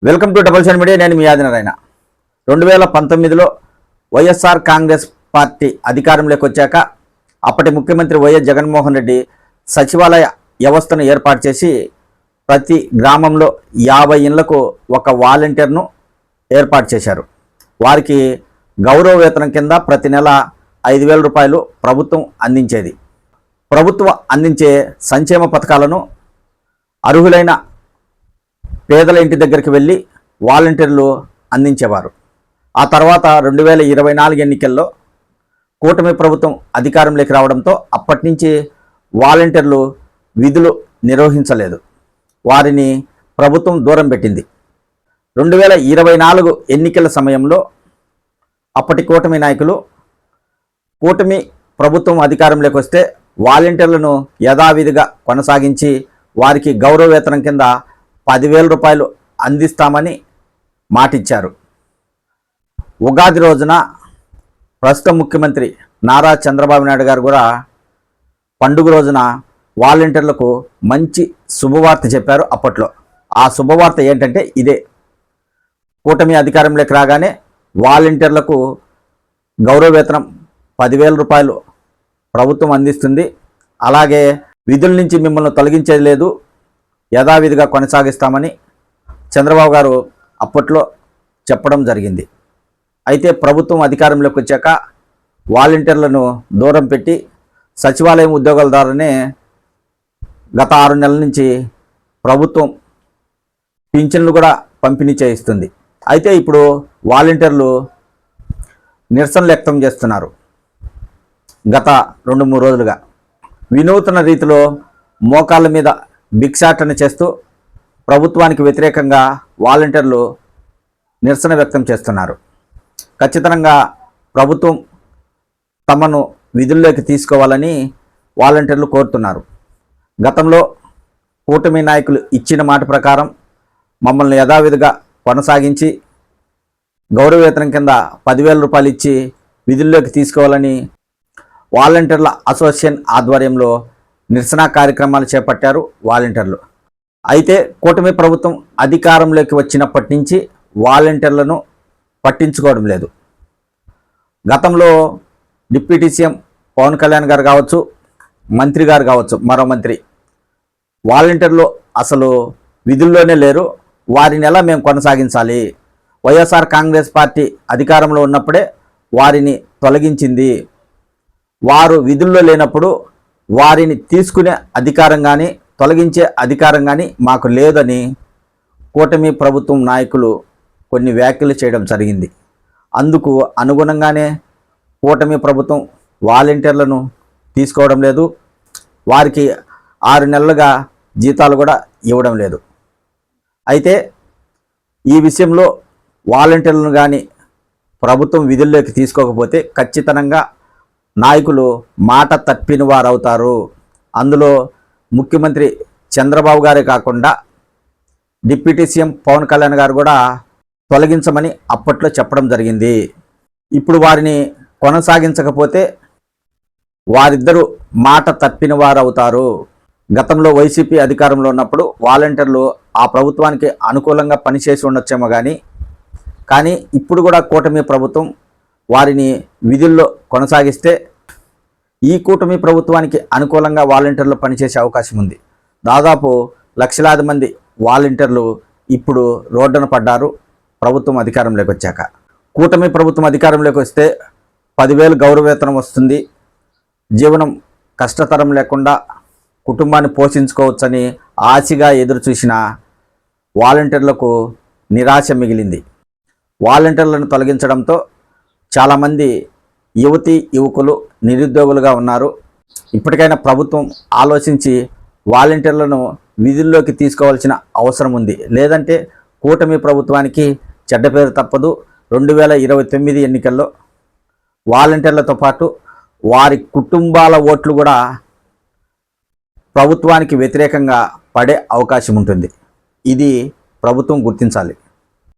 Welcome to double seven media. నేను మీ Adinarayana. 2019లో YSR Congress party అధికారంలోకి వచ్చాక అప్పటి ముఖ్యమంత్రి వైఎస్ జగన్మోహన్ రెడ్డి సచివాలయ వ్యవస్థను ఏర్పాటు చేసి ప్రతి గ్రామంలో 50 ఇళ్లకు ఒక వాలంటీర్ను ఏర్పాటు చేశారు. వారికి గౌరవ వేతనం కింద ప్రతి నెల 5,000 రూపాయలు ప్రభుత్వం అందించేది. ప్రభుత్వం అందించే సంక్షేమ పథకాలను అర్హులైన పేదల ఇంటి దగ్గరికి వెళ్ళి వాలంటీర్లు అందించేవారు. ఆ తర్వాత 2024 ఎన్నికల్లో కూటమి ప్రభుత్వం అధికారంలోకి రావడంతో అప్పటి నుంచి వాలంటీర్లు విధులు నిర్వహించలేదు. వారిని ప్రభుత్వం దూరం పెట్టింది. 2024 ఎన్నికల సమయంలో అప్పటి కూటమి నాయకులు కూటమి ప్రభుత్వం అధికారంలోకి వస్తే వాలంటీర్లను యథావిధిగా కొనసాగించి వారికి గౌరవ వేతనం కింద 10,000 రూపాయలు అందిస్తామని మాటిచ్చారు. ఉగాది రోజున ప్రస్తుత ముఖ్యమంత్రి నారా చంద్రబాబు నాయుడు గారు కూడా పండుగ రోజున వాలంటీర్లకు మంచి శుభవార్త చెప్పారు. అప్పట్లో ఆ శుభవార్త ఏంటంటే ఇదే: కూటమి అధికారంలోకి రాగానే వాలంటీర్లకు గౌరవ వేతనం 10,000 రూపాయలు ప్రభుత్వం అందిస్తుంది. అలాగే విధుల నుంచి మిమ్మల్ని తొలగించేది లేదు, యథావిధిగా కొనసాగిస్తామని చంద్రబాబు గారు అప్పట్లో చెప్పడం జరిగింది. అయితే ప్రభుత్వం అధికారంలోకి వచ్చాక వాలంటీర్లను దూరం పెట్టి సచివాలయం ఉద్యోగాల ద్వారానే గత 6 నెలల నుంచి ప్రభుత్వం పింఛన్లు కూడా పంపిణీ చేయిస్తుంది. అయితే ఇప్పుడు వాలంటీర్లు నిరసనలు వ్యక్తం చేస్తున్నారు. గత 2-3 రోజులుగా వినూత్న రీతిలో మోకాళ్ళ మీద భిక్షాటన చేస్తూ ప్రభుత్వానికి వ్యతిరేకంగా వాలంటీర్లు నిరసన వ్యక్తం చేస్తున్నారు. ఖచ్చితంగా ప్రభుత్వం తమను విధుల్లోకి తీసుకోవాలని వాలంటీర్లు కోరుతున్నారు. గతంలో కూటమి నాయకులు ఇచ్చిన మాట ప్రకారం మమ్మల్ని యథావిధిగా కొనసాగించి గౌరవ వేతనం కింద 10,000 రూపాయలు ఇచ్చి విధుల్లోకి తీసుకోవాలని వాలంటీర్ల అసోసియేషన్ ఆధ్వర్యంలో నిరసన కార్యక్రమాలు చేపట్టారు వాలంటీర్లు. అయితే కూటమి ప్రభుత్వం అధికారంలోకి వచ్చినప్పటి నుంచి వాలంటీర్లను పట్టించుకోవడం లేదు. గతంలో డిప్యూటీ సీఎం పవన్ కళ్యాణ్ గారు కావచ్చు, మంత్రి గారు కావచ్చు, మరో మంత్రి వాలంటీర్లు అసలు విధుల్లోనే లేరు, వారిని ఎలా మేము కొనసాగించాలి, వైఎస్ఆర్ కాంగ్రెస్ పార్టీ అధికారంలో ఉన్నప్పుడే వారిని తొలగించింది, వారు విధుల్లో లేనప్పుడు వారిని తీసుకునే అధికారం కానీ తొలగించే అధికారం కానీ మాకు లేదని కూటమి ప్రభుత్వం నాయకులు కొన్ని వ్యాఖ్యలు చేయడం జరిగింది. అందుకు అనుగుణంగానే కూటమి ప్రభుత్వం వాలంటీర్లను తీసుకోవడం లేదు, వారికి 6 నెలలుగా జీతాలు కూడా ఇవ్వడం లేదు. అయితే ఈ విషయంలో వాలంటీర్లను కానీ ప్రభుత్వం విధుల్లోకి తీసుకోకపోతే ఖచ్చితంగా నాయకులు మాట తప్పిన వారు అవుతారు. అందులో ముఖ్యమంత్రి చంద్రబాబు గారే కాకుండా డిప్యూటీ సీఎం పవన్ కళ్యాణ్ గారు కూడా తొలగించమని అప్పట్లో చెప్పడం జరిగింది. ఇప్పుడు వారిని కొనసాగించకపోతే వారిద్దరూ మాట తప్పిన వారు అవుతారు. గతంలో వైసీపీ అధికారంలో ఉన్నప్పుడు వాలంటీర్లు ఆ ప్రభుత్వానికి అనుకూలంగా పనిచేసి ఉండొచ్చేమో కానీ ఇప్పుడు కూడా కూటమి ప్రభుత్వం వారిని విధుల్లో కొనసాగిస్తే ఈ కూటమి ప్రభుత్వానికి అనుకూలంగా వాలంటీర్లు పనిచేసే అవకాశం ఉంది. దాదాపు లక్షలాది మంది వాలంటీర్లు ఇప్పుడు రోడ్డున పడ్డారు. ప్రభుత్వం అధికారంలోకి వచ్చాక కూటమి ప్రభుత్వం అధికారంలోకి వస్తే 10,000 గౌరవ వేతనం వస్తుంది, జీవనం కష్టతరం లేకుండా కుటుంబాన్ని పోషించుకోవచ్చని ఆశగా ఎదురు చూసిన వాలంటీర్లకు నిరాశ మిగిలింది. వాలంటీర్లను తొలగించడంతో చాలామంది యువతీ యువకులు నిరుద్యోగులుగా ఉన్నారు. ఇప్పటికైనా ప్రభుత్వం ఆలోచించి వాలంటీర్లను విధుల్లోకి తీసుకోవాల్సిన అవసరం ఉంది. లేదంటే కూటమి ప్రభుత్వానికి చెడ్డ పేరు తప్పదు. 2029 ఎన్నికల్లో వాలంటీర్లతో పాటు వారి కుటుంబాల ఓట్లు కూడా ప్రభుత్వానికి వ్యతిరేకంగా పడే అవకాశం ఉంటుంది. ఇది ప్రభుత్వం గుర్తించాలి.